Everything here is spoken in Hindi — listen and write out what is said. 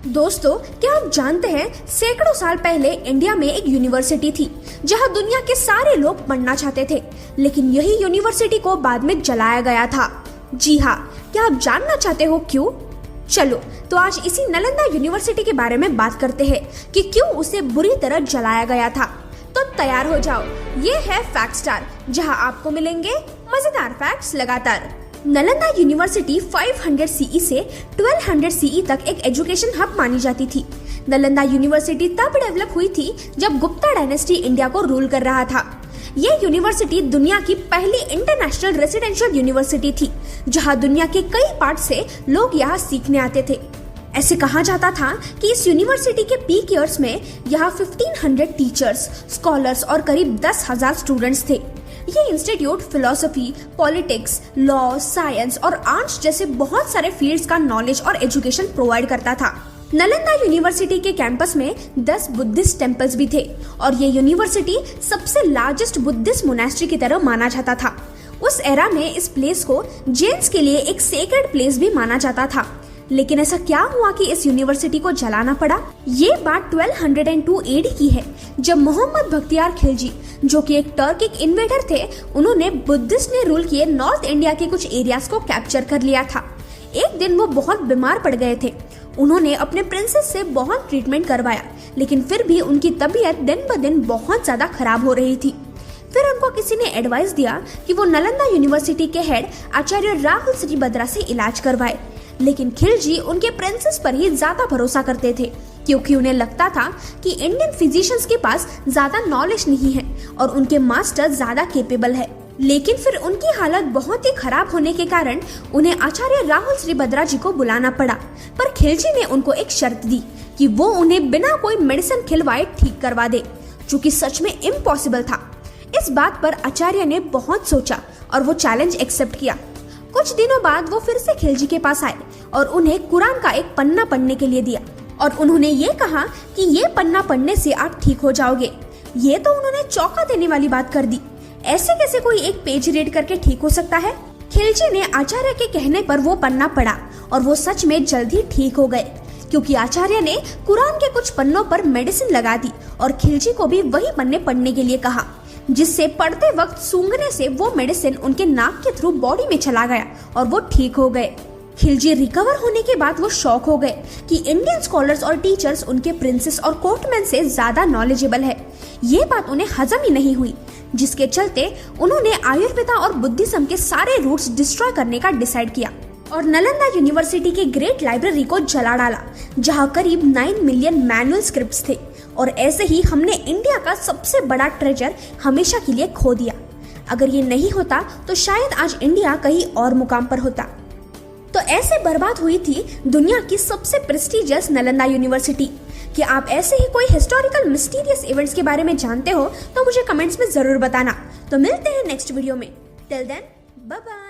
दोस्तों, क्या आप जानते हैं सैकड़ों साल पहले इंडिया में एक यूनिवर्सिटी थी जहां दुनिया के सारे लोग पढ़ना चाहते थे, लेकिन यही यूनिवर्सिटी को बाद में जलाया गया था। जी हाँ, क्या आप जानना चाहते हो क्यों? चलो तो आज इसी नालंदा यूनिवर्सिटी के बारे में बात करते हैं कि क्यों उसे बुरी तरह जलाया गया था। तो तैयार हो जाओ, ये है फैक्ट स्टार, जहां आपको मिलेंगे मजेदार फैक्ट्स लगातार। नालंदा यूनिवर्सिटी 500 सीई से 1200 सीई तक एक एजुकेशन हब मानी जाती थी। नालंदा यूनिवर्सिटी तब डेवलप हुई थी जब गुप्ता डायनेस्टी इंडिया को रूल कर रहा था। ये यूनिवर्सिटी दुनिया की पहली इंटरनेशनल रेसिडेंशियल यूनिवर्सिटी थी, जहां दुनिया के कई पार्ट से लोग यहाँ सीखने आते थे। ऐसे कहा जाता था कि इस यूनिवर्सिटी के पीक ईयर्स में यहाँ 1500 टीचर्स, स्कॉलर्स और करीब 10,000 स्टूडेंट्स थे। ये institute philosophy, politics, law, science और आर्ट्स जैसे बहुत सारे फील्ड्स का नॉलेज और एजुकेशन प्रोवाइड करता था। नालंदा यूनिवर्सिटी के कैंपस में 10 बुद्धिस्ट टेम्पल्स भी थे और ये यूनिवर्सिटी सबसे लार्जेस्ट बुद्धिस्ट मोनेस्ट्री की तरह माना जाता था। उस एरा में इस प्लेस को जेन्स के लिए एक सेक्रेड प्लेस भी माना जाता था। लेकिन ऐसा क्या हुआ कि इस यूनिवर्सिटी को जलाना पड़ा? ये बात 1202 एडी की है, जब मोहम्मद बख्तियार खिलजी, जो कि एक टर्किक इन्वेडर थे, उन्होंने बुद्धिस्ट ने रूल किए नॉर्थ इंडिया के कुछ एरियाज को कैप्चर कर लिया था। एक दिन वो बहुत बीमार पड़ गए थे। उन्होंने अपने प्रिंसेस से बहुत ट्रीटमेंट करवाया, लेकिन फिर भी उनकी तबीयत दिन ब दिन बहुत ज्यादा खराब हो रही थी। फिर उनको किसी ने एडवाइस दिया कि वो नालंदा यूनिवर्सिटी के हेड आचार्य राहुल श्रीभद्रा से इलाज करवाए, लेकिन खिलजी उनके प्रिंसेस पर ही ज्यादा भरोसा करते थे, क्योंकि उन्हें लगता था कि इंडियन फिजिशियंस के पास ज्यादा नॉलेज नहीं है और उनके मास्टर ज्यादा केपेबल है। लेकिन फिर उनकी हालत बहुत ही खराब होने के कारण उन्हें आचार्य राहुल श्रीभद्रा जी को बुलाना पड़ा। पर खिलजी ने उनको एक शर्त दी कि वो उन्हें बिना कोई मेडिसिन खिलवाए ठीक करवा दे, जो कि सच में इम्पॉसिबल था। इस बात पर आचार्य ने बहुत सोचा और वो चैलेंज एक्सेप्ट किया। कुछ दिनों बाद वो फिर से खिलजी के पास आए और उन्हें कुरान का एक पन्ना पढ़ने के लिए दिया और उन्होंने ये कहा कि ये पन्ना पढ़ने से आप ठीक हो जाओगे। ये तो उन्होंने चौंका देने वाली बात कर दी। ऐसे कैसे कोई एक पेज रीड करके ठीक हो सकता है? खिलजी ने आचार्य के कहने पर वो पन्ना पढ़ा और वो सच में जल्द ही ठीक हो गए, क्योंकि आचार्य ने कुरान के कुछ पन्नों पर मेडिसिन लगा दी और खिलजी को भी वही पन्ने पढ़ने के लिए कहा, जिससे पढ़ते वक्त सूंघने से वो मेडिसिन उनके नाक के थ्रू बॉडी में चला गया और वो ठीक हो गए। खिलजी रिकवर होने के बाद वो शॉक हो गए कि इंडियन स्कॉलर्स और टीचर्स उनके प्रिंसेस और कोर्टमैन से ज्यादा नॉलेजेबल है। ये बात उन्हें हजम ही नहीं हुई, जिसके चलते उन्होंने आयुर्वेदा और बुद्धिज्म के सारे रूट्स डिस्ट्रॉय करने का डिसाइड किया और नालंदा यूनिवर्सिटी के ग्रेट लाइब्रेरी को जला डाला, जहां करीब 9 मिलियन मैनुअल स्क्रिप्ट्स थे। और ऐसे ही हमने इंडिया का सबसे बड़ा ट्रेजर हमेशा के लिए खो दिया। अगर ये नहीं होता तो शायद आज इंडिया कहीं और मुकाम पर होता। तो ऐसे बर्बाद हुई थी दुनिया की सबसे प्रेस्टिजियस नालंदा यूनिवर्सिटी। कि आप ऐसे ही कोई हिस्टोरिकल मिस्टीरियस इवेंट्स के बारे में जानते हो तो मुझे कमेंट्स में जरूर बताना। तो मिलते हैं नेक्स्ट वीडियो में। Till then, bye bye.